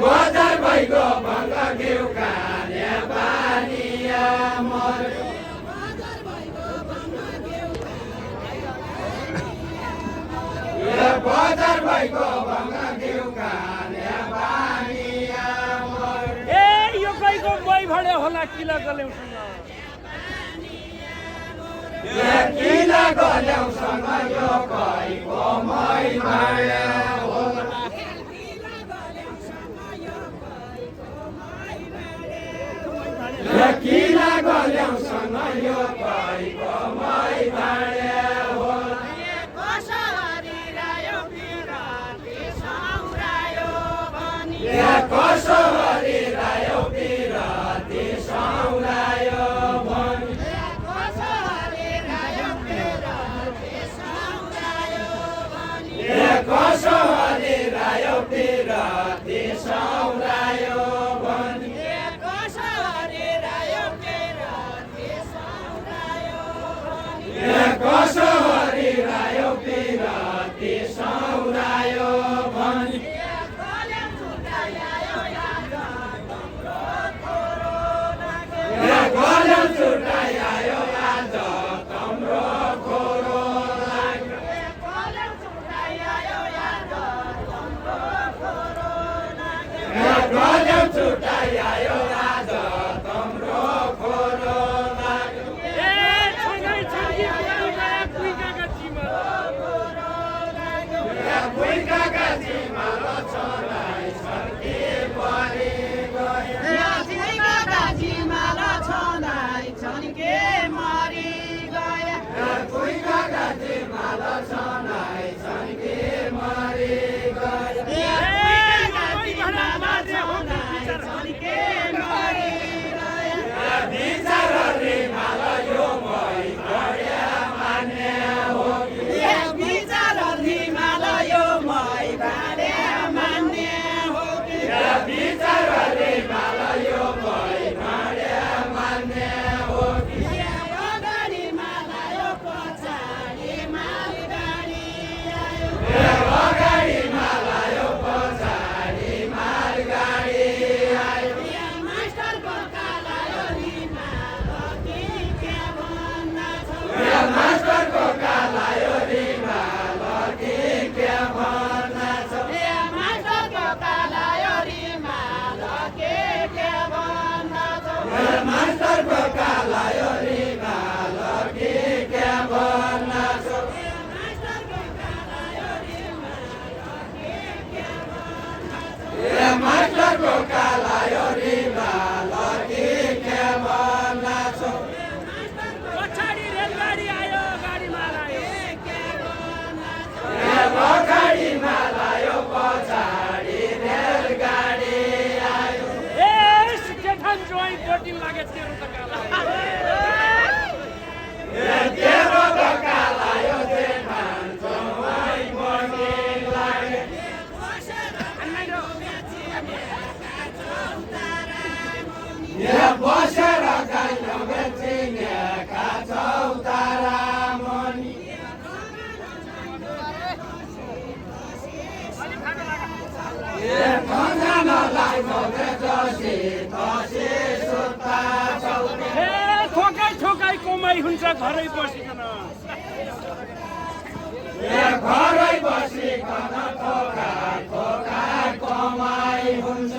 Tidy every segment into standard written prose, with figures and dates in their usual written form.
Bozar bhaiको भङ्ग घिउ खाने पानी मर्यो बजार भइको भङ्ग घिउ खाने पानी मर्यो ए यो गाईको मै भडे होला किला गल्याउँसँग किला गल्याउँसँग यो गाईको मै भडे होला किला गल्याउँसँग यो गाईको मै भडे होला कसो हरिरायो पिराती साउरायो भनी कसो हरिरायो गोकालायो रिमाल कि केवल नाचो पछाडि रेलगाडी आयो गाडीमा आयो गाडीमा लायो पछाडि रेलगाडी आयो ए जेठान जोइ बोटिङ लागे तेरो त काला तेरो त कालायो जेठान जोइ बोटिङ लागे बसेर गाइलो बेचिनेका छौ तारा मनी खजानालाई मोगे जसी तसी सुत्ता छौ ए ठोकाइ ठोकाइ कमाइ हुन्छ घरै बसिकन घरै बसिकन थोका थोका कमाइ हुन्छ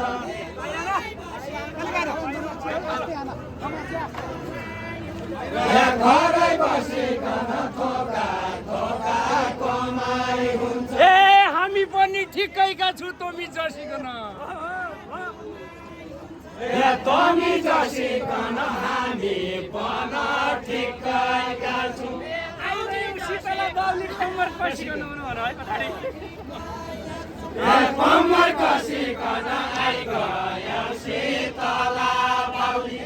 घरै बसिकन थोका थोका कमाइ हुन्छ ए हामी पनि ठिकैका छु तमी जसिकन तमी जसिकन हामी पनि ठिकैका छौँ शीतला बाउली कम्मर कसिकन हुनु भन है पछाडि कम्मर कसिकन आइगयो शीतला बाउली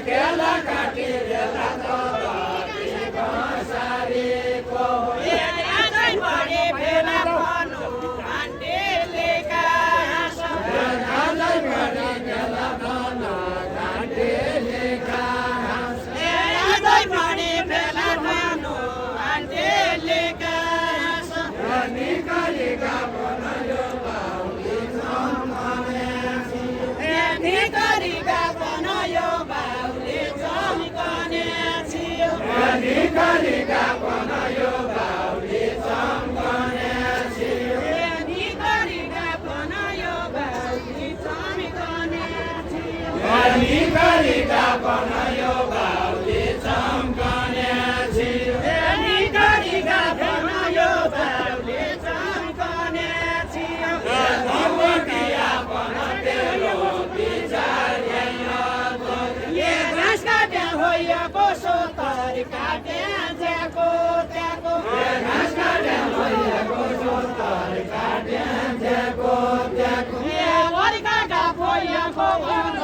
केला काटी रेला तलको सारीको निकालिका बनायो बाउली चम्कने छियो निकालिका बनायो बाउली चम्कने छियो निकालिका बनायो बाउली चम्कने छियो निकालिका बनायो बाउली चम्कने छियो भगवतिया बना तेरो विचार ये घाँस काट्या होइया बसो काटे ज्याको त्याको घाँस काट्या होइया बसो काटे ज्याको त्याको वरि काका होइया खोपन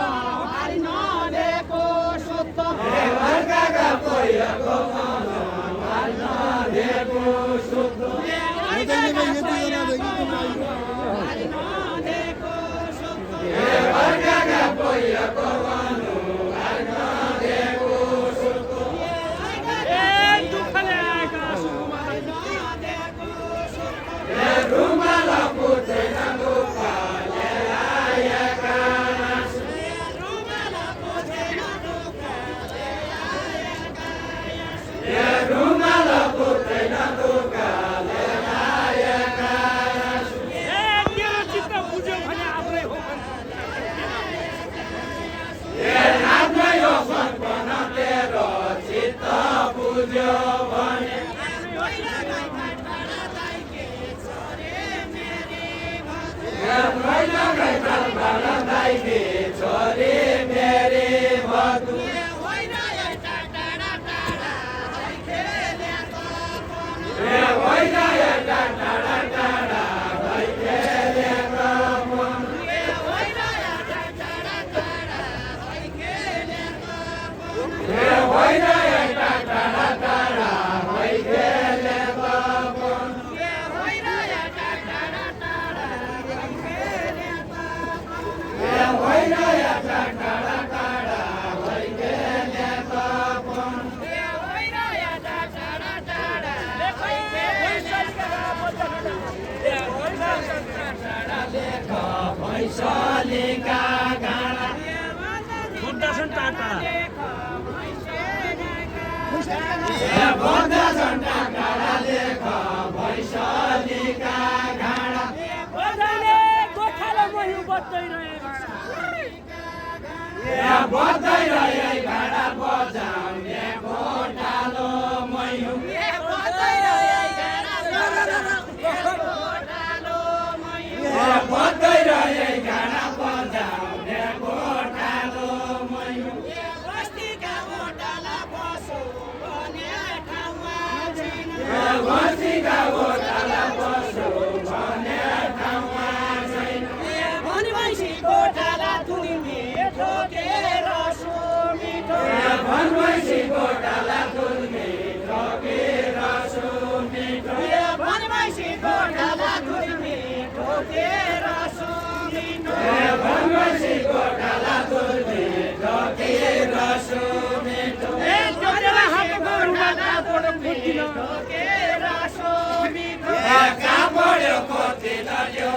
हारि नदेको सुत्त वरि काका होइया खोपन हारि नदेको सुत्त वरि काका होइया हारि नदेको सुत्त वरि काका होइया खोपन छोरी मेरी भगु भैँसलीका गाडा बुद्धसन टाटा बद्ध झन्डा गाडा लेख भैँसलीका गाडा बजाले गोठालो मही बज्दै रहे भाडा बज्दै रहे गाडा बजाउने गोठालो मही बज्दै रहे गाडा बनबैसी घोटाला दुर्मी ठोकेर सुमिठो बनबैसी घोटाला दुर्मी ठोकेर सुमिठो बनबैसी घोटाला दुर्मी ठोकेर सुमिठो ठोकेर सुमिठो कहाँ पढ्यो कति लड्यो